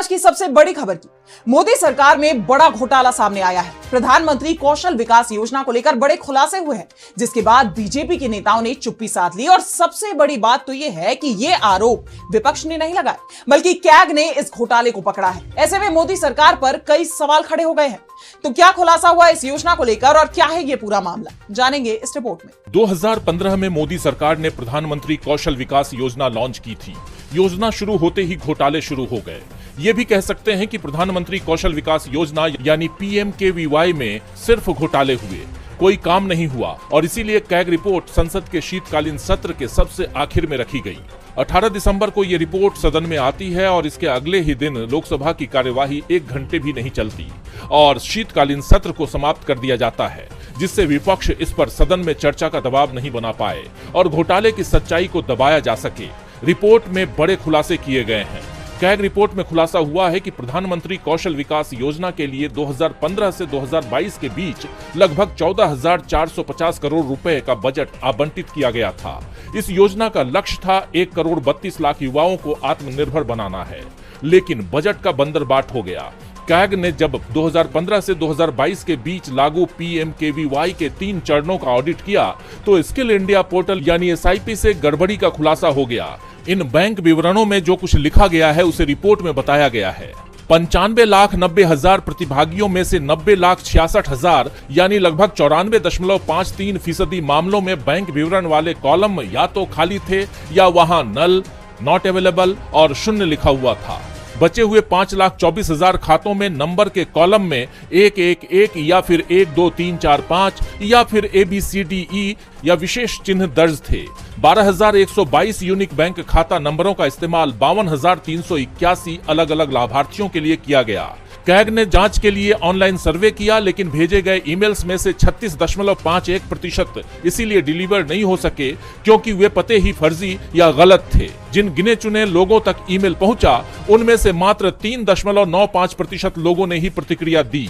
आज की सबसे बड़ी खबर की। मोदी सरकार में बड़ा घोटाला सामने आया है। प्रधानमंत्री कौशल विकास योजना को लेकर बड़े खुलासे हुए हैं, जिसके बाद बीजेपी के नेताओं ने चुप्पी साध ली। और सबसे बड़ी बात तो यह है कि ये आरोप विपक्ष ने नहीं लगाए, बल्कि कैग ने इस घोटाले को पकड़ा है। ऐसे में मोदी सरकार पर कई सवाल खड़े हो गए हैं। तो क्या खुलासा हुआ इस योजना को लेकर और क्या है ये पूरा मामला, जानेंगे इस रिपोर्ट में। 2015 में मोदी सरकार ने प्रधानमंत्री कौशल विकास योजना लॉन्च की थी। योजना शुरू होते ही घोटाले शुरू हो गए। ये भी कह सकते हैं कि प्रधानमंत्री कौशल विकास योजना यानी PMKVY में सिर्फ घोटाले हुए, कोई काम नहीं हुआ और इसीलिए कैग रिपोर्ट संसद के शीतकालीन सत्र के सबसे आखिर में रखी गई। 18 दिसंबर को ये रिपोर्ट सदन में आती है और इसके अगले ही दिन लोकसभा की कार्यवाही 1 घंटे भी नहीं चलती और शीतकालीन सत्र को समाप्त कर दिया जाता है, जिससे विपक्ष इस पर सदन में चर्चा का दबाव नहीं बना पाए और घोटाले की सच्चाई को दबाया जा सके। रिपोर्ट में बड़े खुलासे किए गए हैं। कैग रिपोर्ट में खुलासा हुआ है कि प्रधानमंत्री कौशल विकास योजना के लिए 2015 से 2022 के बीच लगभग 14,450 करोड़ रुपए का बजट आवंटित किया गया था। इस योजना का लक्ष्य था 1 करोड़ 32 लाख युवाओं को आत्मनिर्भर बनाना है, लेकिन बजट का बंदरबाट हो गया। कैग ने जब 2015 से 2022 के बीच लागू PMKVY के 3 चरणों का ऑडिट किया तो स्किल इंडिया पोर्टल यानी SIP से गड़बड़ी का खुलासा हो गया। इन बैंक विवरणों में जो कुछ लिखा गया है उसे रिपोर्ट में बताया गया है। 95,90,000 प्रतिभागियों में से 90,66,000 यानी लगभग 94.53% मामलों में बैंक विवरण वाले कॉलम या तो खाली थे या वहां नल, नॉट अवेलेबल और 0 लिखा हुआ था। बचे हुए 5,24,000 खातों में नंबर के कॉलम में 111 या फिर 1 2 3 4 5 या फिर ABCDE या विशेष चिन्ह दर्ज थे। 12,122 यूनिक बैंक खाता नंबरों का इस्तेमाल 52,381 अलग अलग लाभार्थियों के लिए किया गया। कैग ने जांच के लिए ऑनलाइन सर्वे किया, लेकिन भेजे गए ईमेल्स में से 36.51% इसीलिए डिलीवर नहीं हो सके क्योंकि वे पते ही फर्जी या गलत थे। जिन गिने चुने लोगों तक ईमेल पहुंचा उनमें से मात्र 3.95% लोगों ने ही प्रतिक्रिया दी।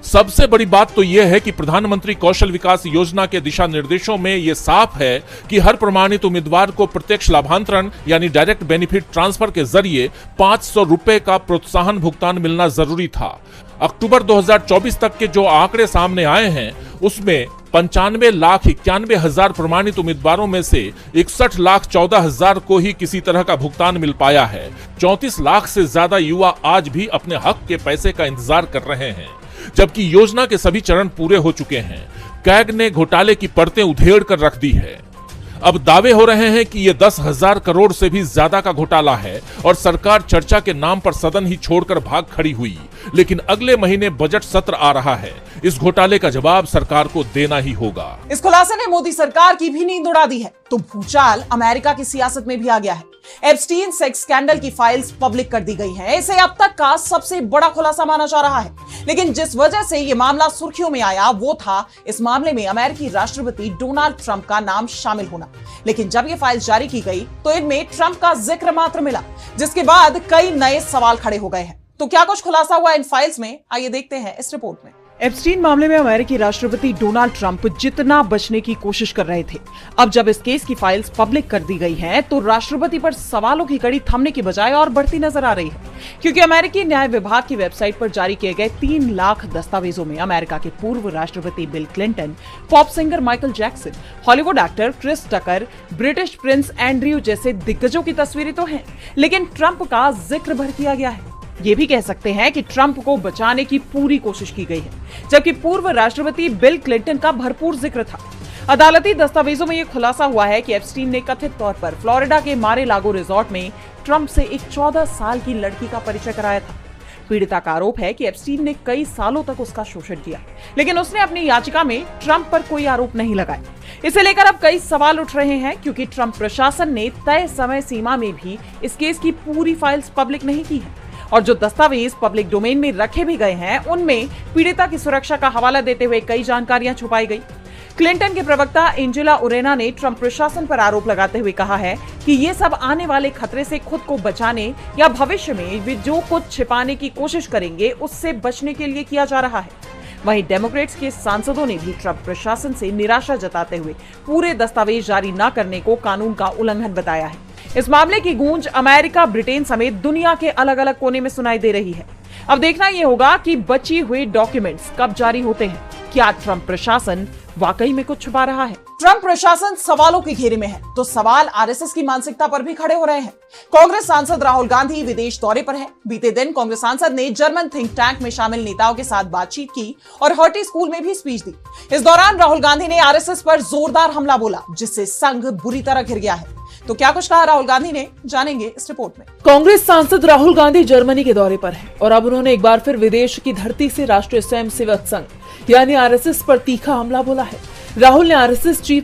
सबसे बड़ी बात तो यह है कि प्रधानमंत्री कौशल विकास योजना के दिशा निर्देशों में यह साफ है कि हर प्रमाणित उम्मीदवार को प्रत्यक्ष लाभांतरण यानी डायरेक्ट बेनिफिट ट्रांसफर के जरिए 500 रुपए का प्रोत्साहन भुगतान मिलना जरूरी था। अक्टूबर 2024 तक के जो आंकड़े सामने आए हैं उसमें 95,91,000 प्रमाणित उम्मीदवारों में से 61,14,000 को ही किसी तरह का भुगतान मिल पाया है। 34 लाख से ज्यादा युवा आज भी अपने हक के पैसे का इंतजार कर रहे हैं, जबकि योजना के सभी चरण पूरे हो चुके हैं। कैग ने घोटाले की परतें उधेड़ कर रख दी है। अब दावे हो रहे हैं कि यह 10,000 करोड़ से भी ज्यादा का घोटाला है और सरकार चर्चा के नाम पर सदन ही छोड़कर भाग खड़ी हुई। लेकिन अगले महीने बजट सत्र आ रहा है, इस घोटाले का जवाब सरकार को देना ही होगा। इस खुलासे ने मोदी सरकार की भी नींद उड़ा दी है, तो भूचाल अमेरिका की सियासत में भी आ गया है। एप्स्टीन सेक्स स्कैंडल की फाइल्स पब्लिक कर दी गई हैं। इसे अब तक का सबसे बड़ा खुलासा माना जा रहा है, लेकिन जिस वजह से यह मामला सुर्खियों में आया वो था इस मामले में अमेरिकी राष्ट्रपति डोनाल्ड ट्रंप का नाम शामिल होना। लेकिन जब ये फाइल्स जारी की गई तो इनमें ट्रंप का जिक्र मात्र मिला, जिसके बाद कई नए सवाल खड़े हो गए हैं। तो क्या कुछ खुलासा हुआ इन फाइल्स में, आइए देखते हैं इस रिपोर्ट में। एप्स्टीन मामले में अमेरिकी राष्ट्रपति डोनाल्ड ट्रंप जितना बचने की कोशिश कर रहे थे, अब जब इस केस की फाइल्स पब्लिक कर दी गई हैं, तो राष्ट्रपति पर सवालों की कड़ी थमने की बजाय और बढ़ती नजर आ रही है। क्योंकि अमेरिकी न्याय विभाग की वेबसाइट पर जारी किए गए 3 लाख दस्तावेजों में अमेरिका के पूर्व राष्ट्रपति Bill Clinton, pop singer Michael Jackson, Hollywood actor Chris Tucker, British prince Andrew जैसे दिग्गजों की तस्वीरें तो हैं, लेकिन ट्रंप का जिक्र भर किया गया है। ये भी कह सकते हैं कि ट्रंप को बचाने की पूरी कोशिश की गई है, जबकि पूर्व राष्ट्रपति बिल क्लिंटन का भरपूर जिक्र था। अदालती दस्तावेजों में यह खुलासा हुआ है कि एप्स्टीन ने कथित तौर पर फ्लोरिडा के मारे-लागो रिजॉर्ट में ट्रंप से एक 14 साल की लड़की का परिचय कराया था। पीड़िता का आरोप है कि एप्स्टीन ने कई सालों तक उसका शोषण किया, लेकिन उसने अपनी याचिका में ट्रंप पर कोई आरोप नहीं लगाए। इसे लेकर अब कई सवाल उठ रहे हैं, क्योंकि ट्रंप प्रशासन ने तय समय सीमा में भी इस केस की पूरी फाइल्स पब्लिक नहीं की है और जो दस्तावेज पब्लिक डोमेन में रखे भी गए हैं उनमें पीड़िता की सुरक्षा का हवाला देते हुए कई जानकारियां छुपाई गई। क्लिंटन के प्रवक्ता एंजेला उरेना ने ट्रंप प्रशासन पर आरोप लगाते हुए कहा है कि ये सब आने वाले खतरे से खुद को बचाने या भविष्य में वे जो कुछ छिपाने की कोशिश करेंगे उससे बचने के लिए किया जा रहा है। वहीं डेमोक्रेट्स के सांसदों ने भी ट्रंप प्रशासन से निराशा जताते हुए पूरे दस्तावेज जारी न करने को कानून का उल्लंघन बताया है। इस मामले की गूंज अमेरिका, ब्रिटेन समेत दुनिया के अलग अलग कोने में सुनाई दे रही है। अब देखना यह होगा कि बची हुई डॉक्यूमेंट्स कब जारी होते हैं। क्या ट्रंप प्रशासन वाकई में कुछ छुपा रहा है? ट्रंप प्रशासन सवालों के घेरे में है तो सवाल आरएसएस की मानसिकता पर भी खड़े हो रहे हैं। कांग्रेस सांसद राहुल गांधी विदेश दौरे पर है। बीते दिन कांग्रेस सांसद ने जर्मन थिंक टैंक में शामिल नेताओं के साथ बातचीत की और हर्टी स्कूल में भी स्पीच दी। इस दौरान राहुल गांधी ने आरएसएस पर जोरदार हमला बोला, जिससे संघ बुरी तरह घिर गया है। तो क्या कुछ कहा राहुल गांधी ने, जानेंगे इस रिपोर्ट में। कांग्रेस सांसद राहुल गांधी जर्मनी के दौरे पर है और अब उन्होंने एक बार फिर विदेश की धरती से राष्ट्रीय स्वयंसेवक संघ यानी आरएसएस पर तीखा हमला बोला है। राहुल ने आरएसएस चीफ